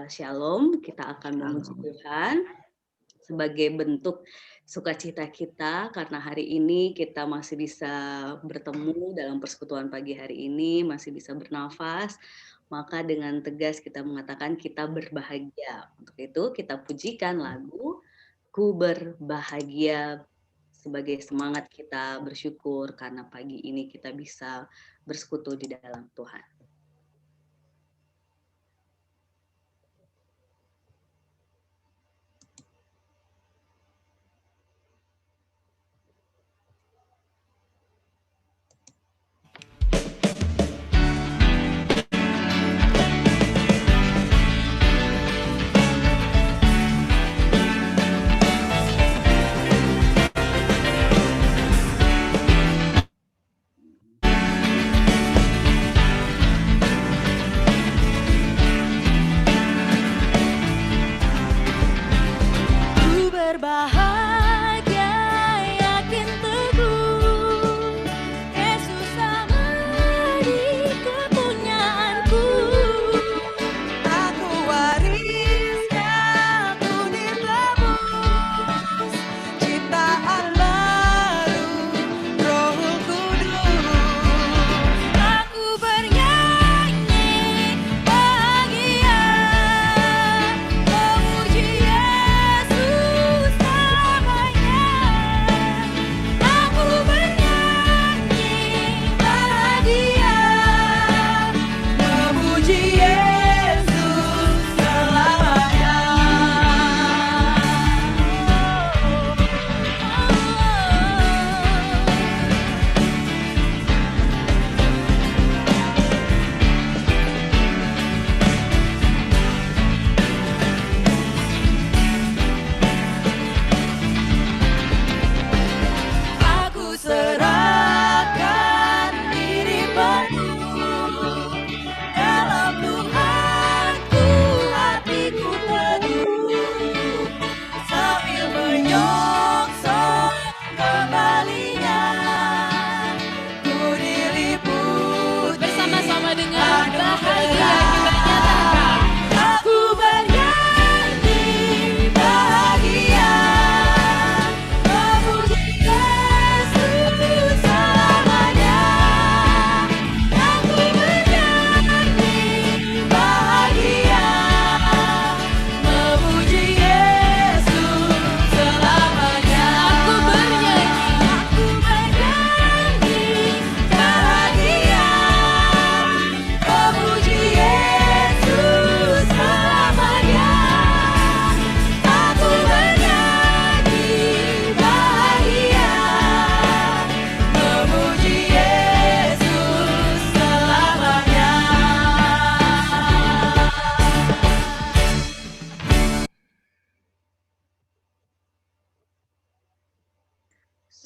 Shalom, kita akan memuji Tuhan sebagai bentuk sukacita kita karena hari ini kita masih bisa bertemu dalam persekutuan pagi hari ini, masih bisa bernafas. Maka dengan tegas kita mengatakan kita berbahagia. Untuk itu kita pujikan lagu Ku Berbahagia sebagai semangat kita bersyukur karena pagi ini kita bisa bersekutu di dalam Tuhan.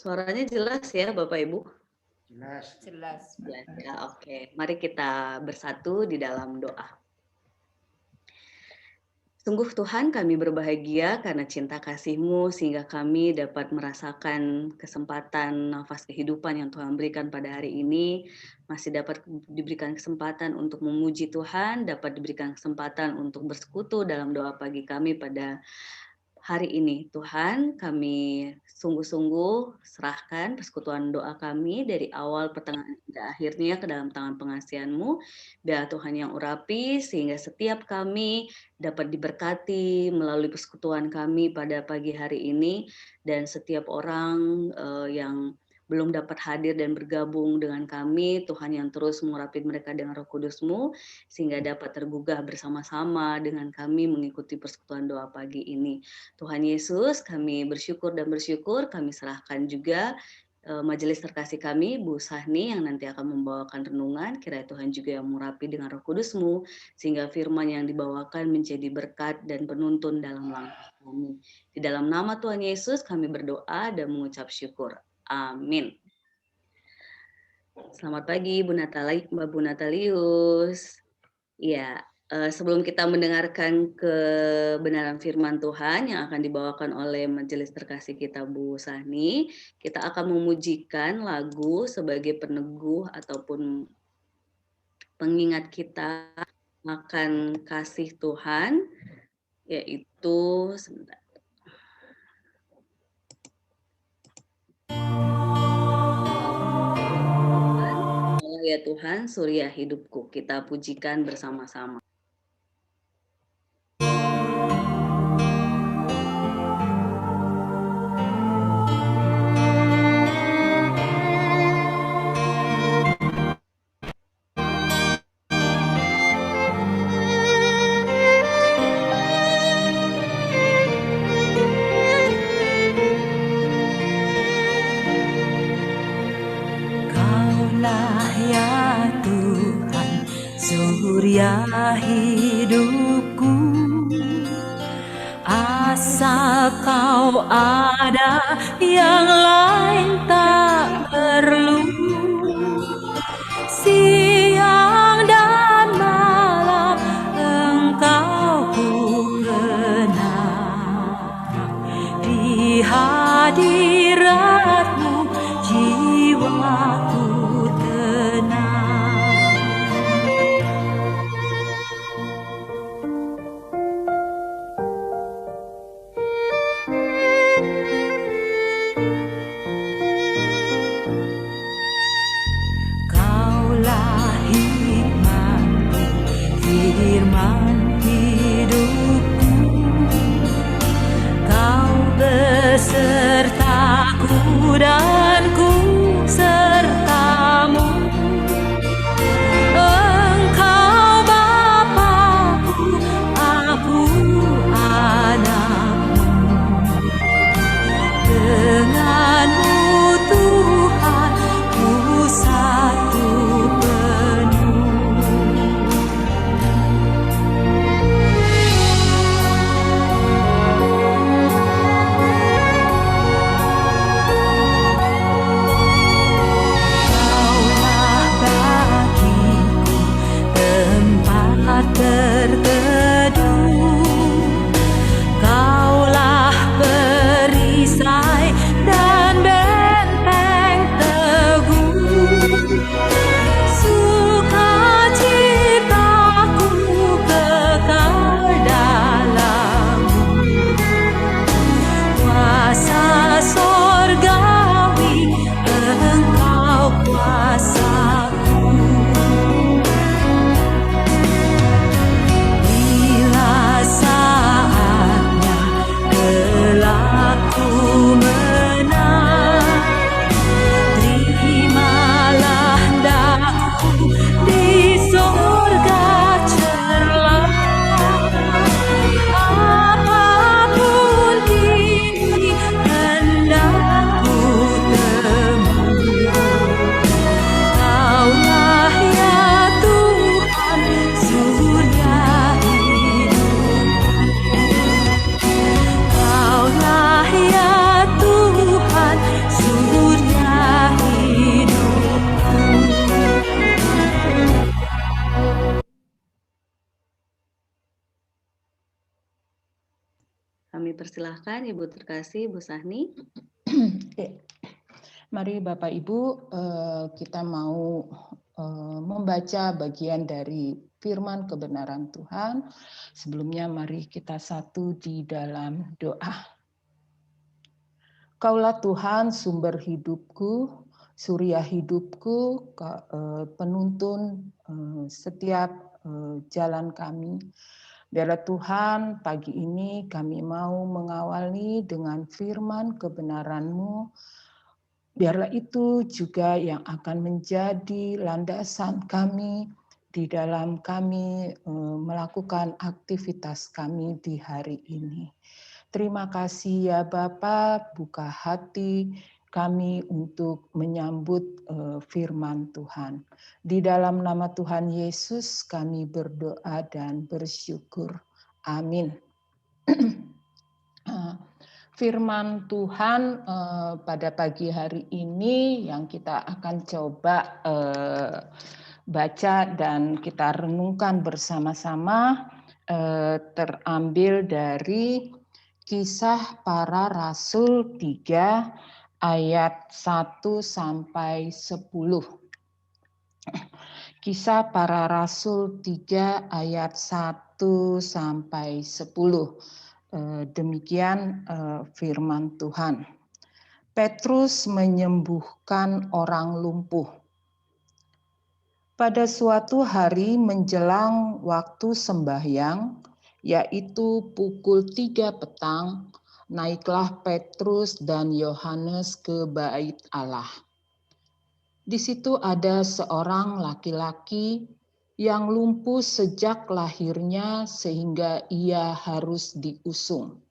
Suaranya jelas ya Bapak Ibu? Jelas ya, oke. Mari kita bersatu di dalam doa. Sungguh Tuhan, kami berbahagia karena cinta kasih-Mu sehingga kami dapat merasakan kesempatan nafas kehidupan yang Tuhan berikan pada hari ini. Masih dapat diberikan kesempatan untuk memuji Tuhan, dapat diberikan kesempatan untuk bersekutu dalam doa pagi kami pada hari ini. Tuhan, kami sungguh-sungguh serahkan persekutuan doa kami dari awal, pertengahan, hingga akhirnya ke dalam tangan pengasihan-Mu. Biar Tuhan yang urapi, sehingga setiap kami dapat diberkati melalui persekutuan kami pada pagi hari ini. Dan setiap orang yang belum dapat hadir dan bergabung dengan kami, Tuhan yang terus mengurapi mereka dengan Roh Kudus-Mu, sehingga dapat tergugah bersama-sama dengan kami mengikuti persekutuan doa pagi ini. Tuhan Yesus, kami bersyukur dan bersyukur, kami serahkan juga majelis terkasih kami, Bu Sahni, yang nanti akan membawakan renungan. Kiranya Tuhan juga yang mengurapi dengan Roh Kudus-Mu, sehingga firman yang dibawakan menjadi berkat dan penuntun dalam langkah kami. Di dalam nama Tuhan Yesus, kami berdoa dan mengucap syukur. Amin. Selamat pagi, Bu Natalius. Ya, sebelum kita mendengarkan kebenaran firman Tuhan yang akan dibawakan oleh majelis terkasih kita Bu Sahni, kita akan memujikan lagu sebagai peneguh ataupun pengingat kita akan kasih Tuhan, yaitu sebentar. Allah ya Tuhan, surya hidupku. Kita pujikan bersama-sama. Surya hidupku, asal kau ada, yang lain tak perlu. Siang dan malam engkau ku kenal, di hadiratmu jiwaku tenang. Firman hidupku, kau besertaku dan ku sertamu. Engkau Bapa-Ku, aku anak-Mu. Denganmu Tuhan, ku satu penuh. Terteduh, kaulah perisai dan benteng teguh. Sukacitaku kekal dalam-Mu, kuasa sorgawi Engkau kuasaku. Kami persilahkan Ibu terkasih, Bu Sahni. Mari Bapak Ibu, kita mau membaca bagian dari firman kebenaran Tuhan. Sebelumnya mari kita satu di dalam doa. Kaulah Tuhan sumber hidupku, surya hidupku, penuntun setiap jalan kami. Biarlah Tuhan, pagi ini kami mau mengawali dengan firman kebenaran-Mu. Biarlah itu juga yang akan menjadi landasan kami di dalam kami melakukan aktivitas kami di hari ini. Terima kasih ya Bapa, buka hati kami untuk menyambut firman Tuhan. Di dalam nama Tuhan Yesus kami berdoa dan bersyukur. Amin. Firman Tuhan pada pagi hari ini yang kita akan coba baca dan kita renungkan bersama-sama terambil dari Kisah Para Rasul 3 ayat 1 sampai 10. Kisah Para Rasul 3 ayat 1 sampai 10. Demikian firman Tuhan. Petrus menyembuhkan orang lumpuh. Pada suatu hari menjelang waktu sembahyang, yaitu pukul 3 petang, naiklah Petrus dan Yohanes ke bait Allah. Di situ ada seorang laki-laki yang lumpuh sejak lahirnya sehingga ia harus diusung.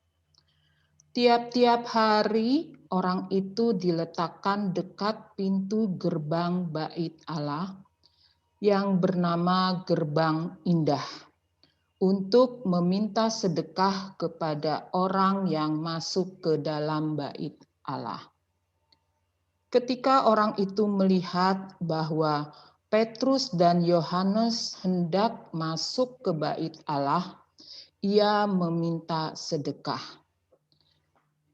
Tiap-tiap hari orang itu diletakkan dekat pintu gerbang bait Allah yang bernama Gerbang Indah untuk meminta sedekah kepada orang yang masuk ke dalam bait Allah. Ketika orang itu melihat bahwa Petrus dan Yohanes hendak masuk ke bait Allah, ia meminta sedekah.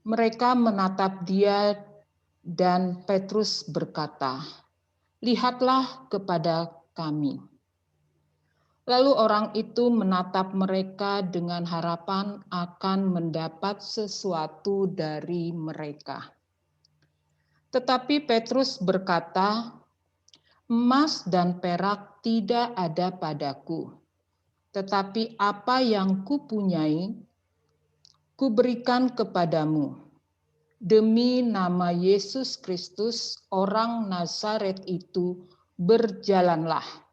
Mereka menatap dia dan Petrus berkata, "Lihatlah kepada kami." Lalu orang itu menatap mereka dengan harapan akan mendapat sesuatu dari mereka. Tetapi Petrus berkata, "Emas dan perak tidak ada padaku, tetapi apa yang kupunyai, kuberikan kepadamu. Demi nama Yesus Kristus, orang Nazaret itu, berjalanlah."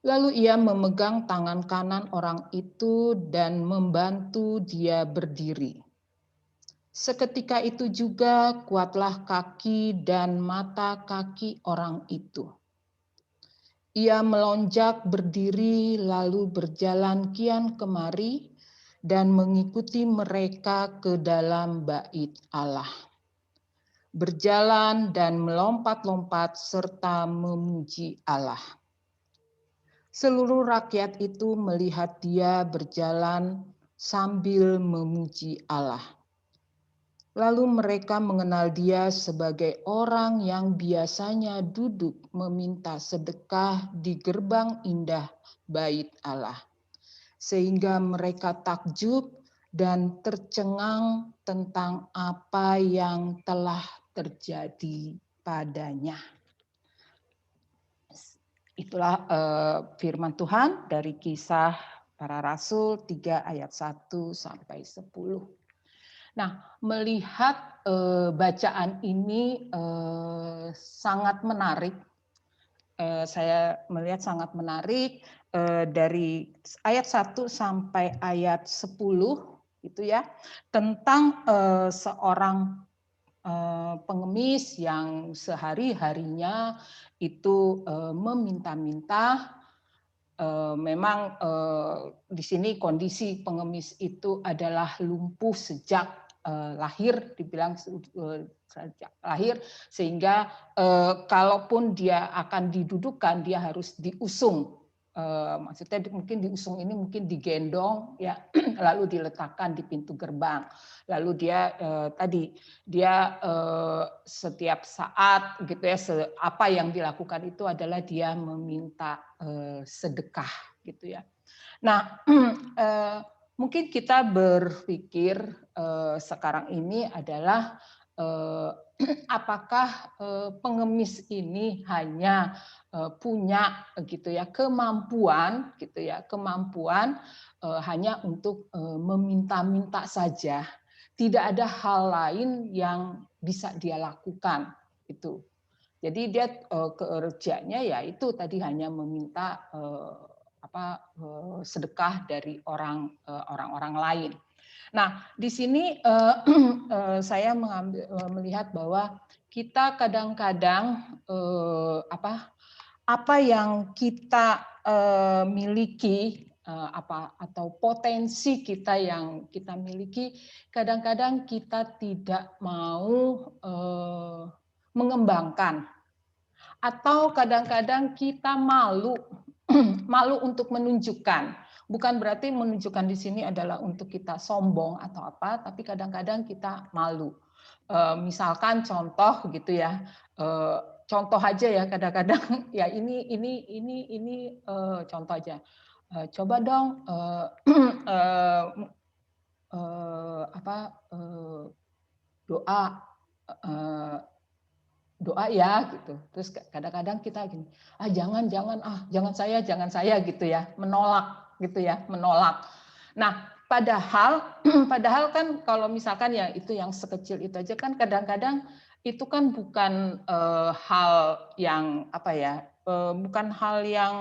Lalu ia memegang tangan kanan orang itu dan membantu dia berdiri. Seketika itu juga kuatlah kaki dan mata kaki orang itu. Ia melonjak berdiri lalu berjalan kian kemari dan mengikuti mereka ke dalam bait Allah. Berjalan dan melompat-lompat serta memuji Allah. Seluruh rakyat itu melihat dia berjalan sambil memuji Allah. Lalu mereka mengenal dia sebagai orang yang biasanya duduk meminta sedekah di gerbang indah bait Allah. Sehingga mereka takjub dan tercengang tentang apa yang telah terjadi padanya. Itulah firman Tuhan dari Kisah Para Rasul 3 ayat 1 sampai 10. Nah, melihat bacaan ini sangat menarik. Saya melihat sangat menarik dari ayat 1 sampai ayat 10 itu ya, tentang seorang pengemis yang sehari-harinya itu meminta-minta. Memang di sini kondisi pengemis itu adalah lumpuh sejak lahir, dibilang sejak lahir, sehingga kalaupun dia akan didudukan dia harus diusung. Maksudnya mungkin diusung ini mungkin digendong ya, lalu diletakkan di pintu gerbang. Lalu dia setiap saat gitu ya, apa yang dilakukan itu adalah dia meminta sedekah gitu ya. Nah, mungkin kita berpikir sekarang ini adalah apakah pengemis ini hanya punya gitu ya kemampuan hanya untuk meminta-minta saja, tidak ada hal lain yang bisa dia lakukan itu. Jadi dia kerjanya ya itu tadi hanya meminta sedekah dari orang-orang lain. Nah, di sini saya melihat bahwa kita kadang-kadang apa yang kita miliki atau potensi kita yang kita miliki, kadang-kadang kita tidak mau mengembangkan, atau kadang-kadang kita malu malu untuk menunjukkan. Bukan berarti menunjukkan di sini adalah untuk kita sombong atau apa, tapi kadang-kadang kita malu. Misalkan contoh gitu ya, contoh aja ya kadang-kadang ya ini contoh aja. Coba dong apa doa eh, doa ya gitu. Terus kadang-kadang kita gini, jangan saya gitu ya, menolak gitu ya, menolak. Nah, padahal padahal kan kalau misalkan ya itu yang sekecil itu aja kan kadang-kadang itu kan bukan hal yang apa ya, bukan hal yang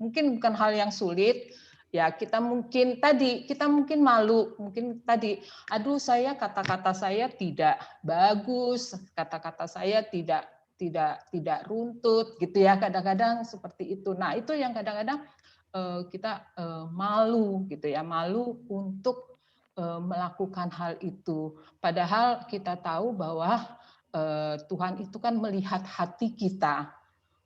mungkin bukan hal yang sulit. Ya, kita mungkin malu, mungkin tadi aduh kata-kata saya tidak bagus, kata-kata saya tidak runtut gitu ya, kadang-kadang seperti itu. Nah, itu yang kadang-kadang kita malu gitu ya, malu untuk melakukan hal itu. Padahal kita tahu bahwa Tuhan itu kan melihat hati kita,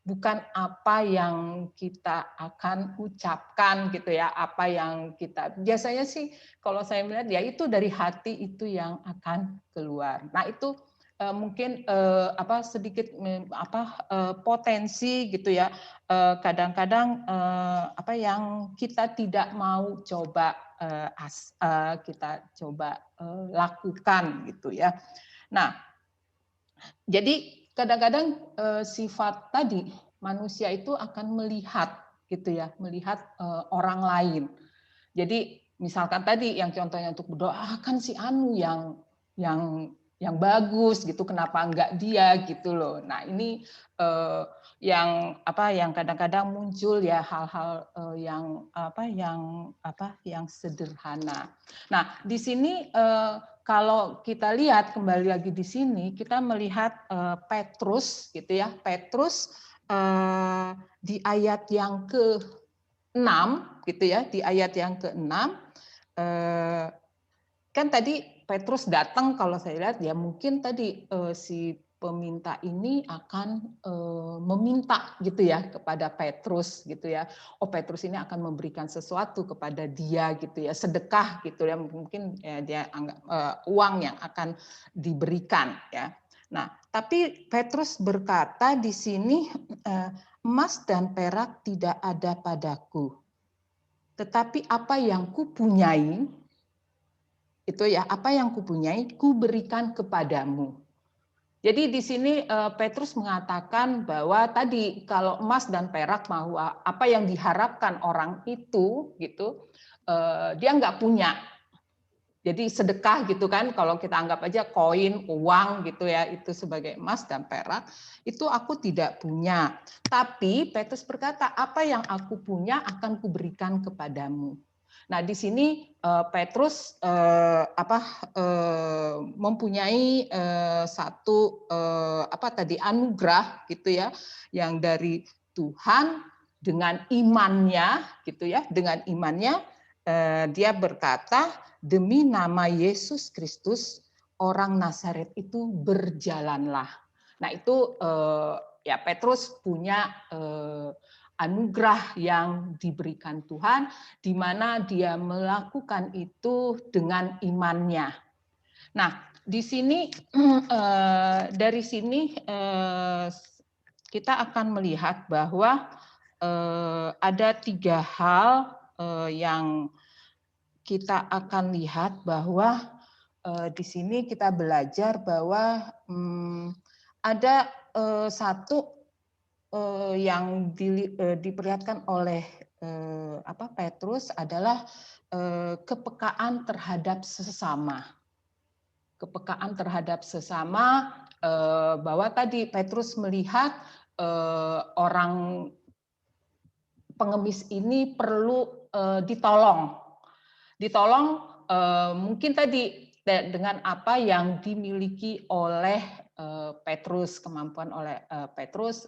bukan apa yang kita akan ucapkan gitu ya, apa yang kita biasanya sih kalau saya melihat ya itu dari hati itu yang akan keluar. Nah, itu mungkin sedikit potensi gitu ya, kadang-kadang apa yang kita tidak mau coba kita coba lakukan gitu ya. Nah, jadi kadang-kadang sifat tadi manusia itu akan melihat gitu ya, melihat orang lain. Jadi misalkan tadi yang contohnya untuk berdoa kan si Anu yang yang bagus gitu, kenapa enggak dia gitu loh. Nah, ini yang kadang-kadang muncul ya hal-hal yang sederhana. Nah, di sini kalau kita lihat kembali lagi di sini, kita melihat Petrus, gitu ya. Petrus di ayat yang ke-6, gitu ya, di ayat yang ke-6, kan tadi Petrus datang, kalau saya lihat ya mungkin tadi si peminta ini akan meminta gitu ya kepada Petrus gitu ya. Oh, Petrus ini akan memberikan sesuatu kepada dia gitu ya, sedekah gitu ya, mungkin ya, dia anggap uang yang akan diberikan ya. Nah, tapi Petrus berkata di sini, emas dan perak tidak ada padaku, tetapi apa yang kupunyai itu ya, apa yang kupunyai kuberikan kepadamu. Jadi di sini Petrus mengatakan bahwa tadi kalau emas dan perak mau apa yang diharapkan orang itu gitu, dia nggak punya. Jadi sedekah gitu kan, kalau kita anggap aja koin, uang gitu ya, itu sebagai emas dan perak, itu aku tidak punya. Tapi Petrus berkata, apa yang aku punya akan kuberikan kepadamu. Nah, di sini Petrus mempunyai satu anugerah gitu ya, yang dari Tuhan dengan imannya gitu ya, dengan imannya dia berkata, demi nama Yesus Kristus orang Nazaret itu berjalanlah. Nah, itu ya Petrus punya anugerah yang diberikan Tuhan, di mana dia melakukan itu dengan imannya. Nah, di sini dari sini kita akan melihat bahwa ada 3 hal yang kita akan lihat bahwa di sini kita belajar bahwa ada satu yang diperlihatkan oleh Petrus adalah kepekaan terhadap sesama. Kepekaan terhadap sesama, bahwa tadi Petrus melihat orang pengemis ini perlu ditolong. Mungkin tadi dengan apa yang dimiliki oleh Petrus, kemampuan oleh Petrus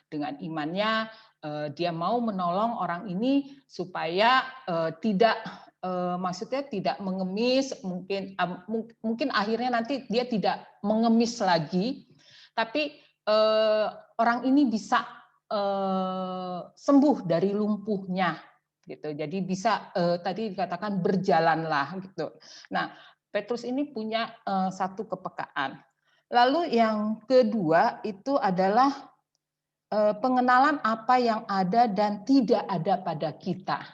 dengan imannya, dia mau menolong orang ini supaya maksudnya tidak mengemis, mungkin akhirnya nanti dia tidak mengemis lagi, tapi orang ini bisa sembuh dari lumpuhnya gitu. Jadi bisa tadi dikatakan berjalanlah gitu. Nah, Petrus ini punya satu kepekaan. Lalu yang kedua itu adalah pengenalan apa yang ada dan tidak ada pada kita.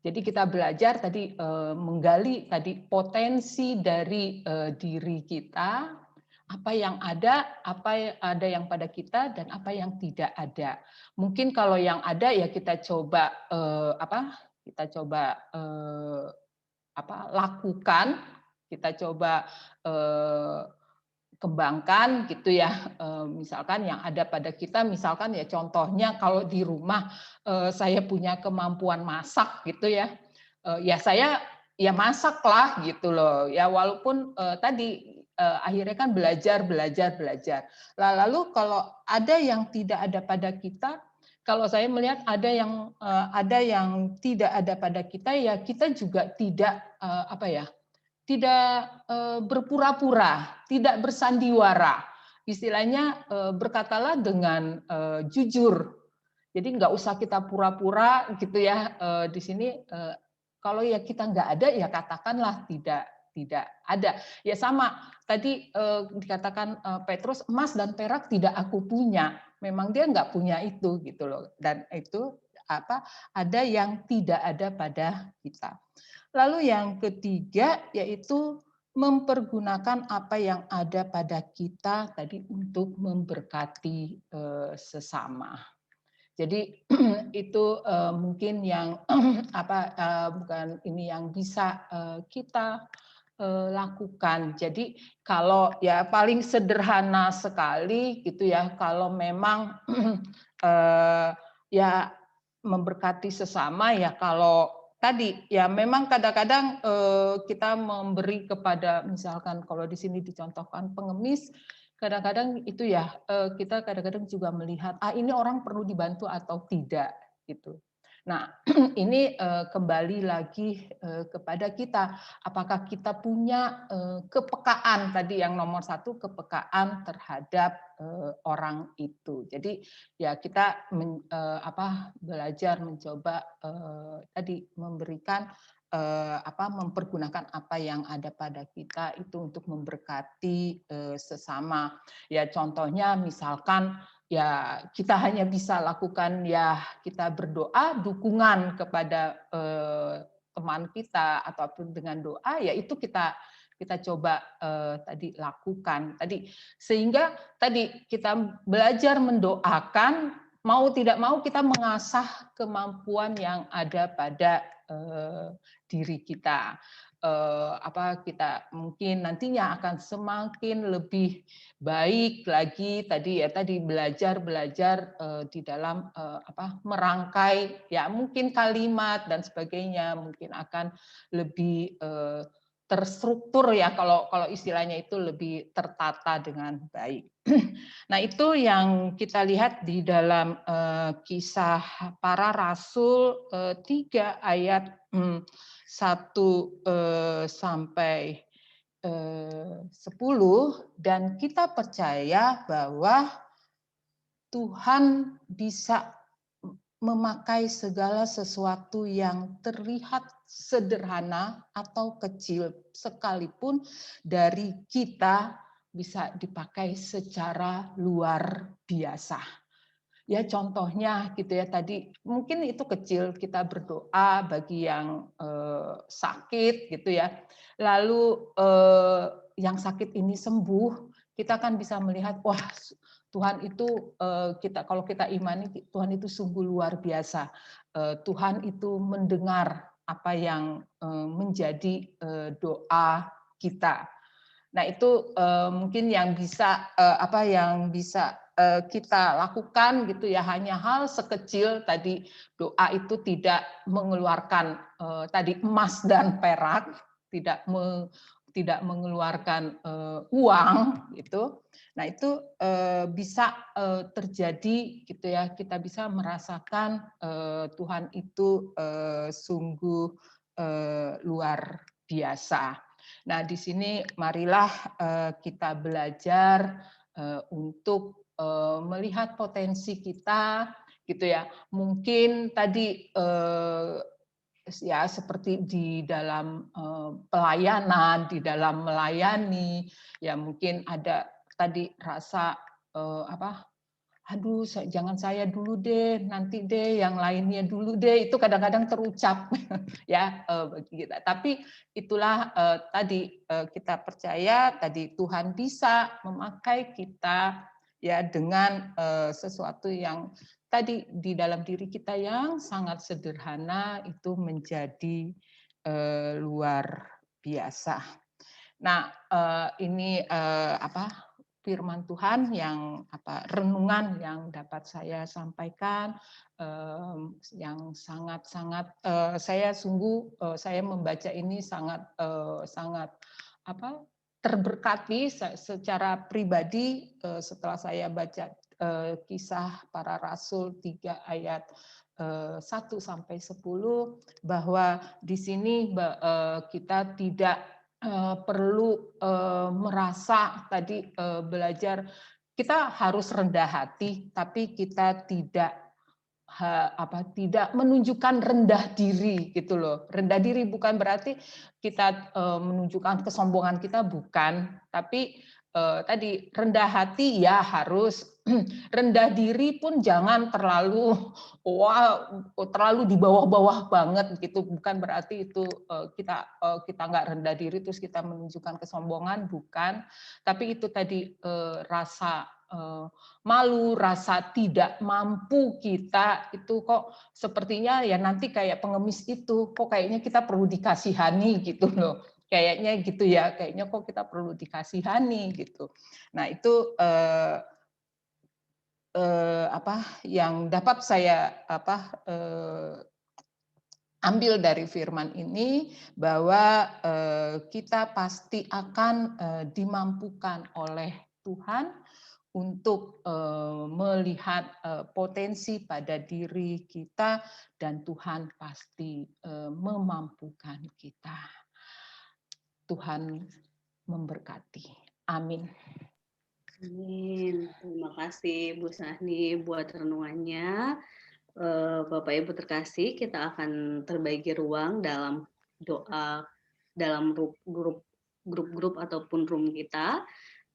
Jadi kita belajar tadi menggali tadi potensi dari diri kita, apa yang ada, yang pada kita dan apa yang tidak ada. Mungkin kalau yang ada ya kita coba lakukan, kita coba kembangkan gitu ya. Misalkan yang ada pada kita, misalkan ya contohnya kalau di rumah saya punya kemampuan masak gitu ya. Ya saya ya masaklah gitu loh. Ya walaupun tadi akhirnya kan belajar. Lalu kalau ada yang tidak ada pada kita, kalau saya melihat ada yang tidak ada pada kita, ya kita juga tidak tidak berpura-pura, tidak bersandiwara. Istilahnya berkatalah dengan jujur. Jadi nggak usah kita pura-pura gitu ya. Di sini kalau ya kita nggak ada ya katakanlah tidak ada. Ya sama tadi dikatakan Petrus, emas dan perak tidak aku punya. Memang dia nggak punya itu gitu loh. Dan itu ada yang tidak ada pada kita. Lalu yang ketiga yaitu mempergunakan apa yang ada pada kita tadi untuk memberkati sesama. Jadi itu mungkin yang bukan ini yang bisa kita lakukan. Jadi kalau ya paling sederhana sekali gitu ya, kalau memang ya memberkati sesama ya kalau tadi ya memang kadang-kadang kita memberi kepada misalkan kalau di sini dicontohkan pengemis, kadang-kadang itu ya kita kadang-kadang juga melihat ini orang perlu dibantu atau tidak gitu. Nah, ini kembali lagi kepada kita, apakah kita punya kepekaan tadi yang nomor satu, kepekaan terhadap orang itu. Jadi ya kita belajar mencoba tadi memberikan mempergunakan apa yang ada pada kita itu untuk memberkati sesama. Ya contohnya misalkan ya kita hanya bisa lakukan ya kita berdoa dukungan kepada teman kita ataupun dengan doa ya itu kita coba tadi lakukan tadi sehingga tadi kita belajar mendoakan mau tidak mau kita mengasah kemampuan yang ada pada diri kita. Kita mungkin nantinya akan semakin lebih baik lagi tadi belajar di dalam merangkai ya mungkin kalimat dan sebagainya mungkin akan lebih terstruktur ya kalau istilahnya itu lebih tertata dengan baik. Nah itu yang kita lihat di dalam Kisah Para Rasul 3 ayat 1 sampai 10 dan kita percaya bahwa Tuhan bisa memakai segala sesuatu yang terlihat sederhana atau kecil sekalipun dari kita bisa dipakai secara luar biasa. Ya contohnya gitu ya tadi mungkin itu kecil kita berdoa bagi yang sakit gitu ya. Lalu yang sakit ini sembuh, kita kan bisa melihat wah Tuhan itu kalau kita imani Tuhan itu sungguh luar biasa. Tuhan itu mendengar apa yang menjadi doa kita. Nah itu mungkin yang bisa kita lakukan gitu ya hanya hal sekecil tadi doa itu tidak mengeluarkan tadi emas dan perak, tidak mengeluarkan uang gitu. Nah itu bisa terjadi gitu ya kita bisa merasakan Tuhan itu sungguh luar biasa. Nah, di sini marilah kita belajar untuk melihat potensi kita, gitu ya. Mungkin tadi ya seperti di dalam pelayanan, di dalam melayani, ya mungkin ada tadi rasa apa, aduh jangan saya dulu deh, nanti deh yang lainnya dulu deh, itu kadang-kadang terucap ya bagi kita. Tapi itulah tadi kita percaya tadi Tuhan bisa memakai kita ya dengan sesuatu yang tadi di dalam diri kita yang sangat sederhana itu menjadi luar biasa. Nah, ini apa firman Tuhan yang renungan yang dapat saya sampaikan, yang sangat-sangat saya sungguh saya membaca ini sangat sangat apa terberkati secara pribadi setelah saya baca Kisah Para Rasul 3 ayat 1 sampai 10, bahwa di sini kita tidak perlu merasa tadi belajar kita harus rendah hati, tapi kita tidak tidak menunjukkan rendah diri gitu loh. Rendah diri bukan berarti kita menunjukkan kesombongan kita, bukan, tapi tadi rendah hati ya harus, rendah diri pun jangan terlalu terlalu di bawah-bawah banget gitu, bukan berarti itu kita nggak rendah diri terus kita menunjukkan kesombongan, bukan, tapi itu tadi rasa malu, rasa tidak mampu kita itu kok sepertinya ya nanti kayak pengemis itu, kok kayaknya kita perlu dikasihani gitu loh. Kayaknya gitu ya, kayaknya kok kita perlu dikasihani gitu. Nah, itu apa yang dapat saya ambil dari firman ini, bahwa kita pasti akan dimampukan oleh Tuhan untuk melihat potensi pada diri kita, dan Tuhan pasti memampukan kita. Tuhan memberkati. Amin. Amin. Terima kasih Bu Sahni buat renungannya. Bapak Ibu terkasih, kita akan terbagi ruang dalam doa dalam grup ataupun room kita.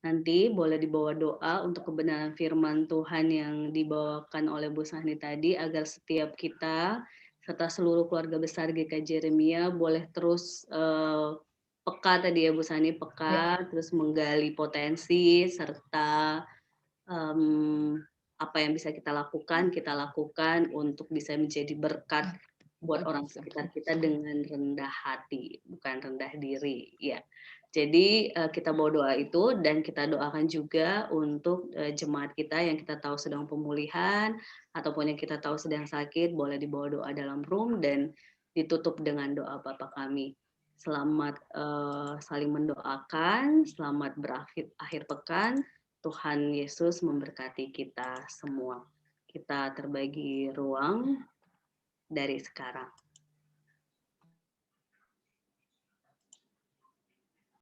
Nanti boleh dibawa doa untuk kebenaran firman Tuhan yang dibawakan oleh Bu Sahni tadi, agar setiap kita serta seluruh keluarga besar GK Jeremia boleh terus peka tadi ya Bu Sahni, peka, terus menggali potensi serta apa yang bisa kita lakukan untuk bisa menjadi berkat buat orang sekitar kita dengan rendah hati, bukan rendah diri. Ya, jadi kita bawa doa itu, dan kita doakan juga untuk jemaat kita yang kita tahu sedang pemulihan ataupun yang kita tahu sedang sakit, boleh dibawa doa dalam room dan ditutup dengan doa Bapa kami. Selamat saling mendoakan, selamat akhir pekan. Tuhan Yesus memberkati kita semua. Kita terbagi ruang dari sekarang.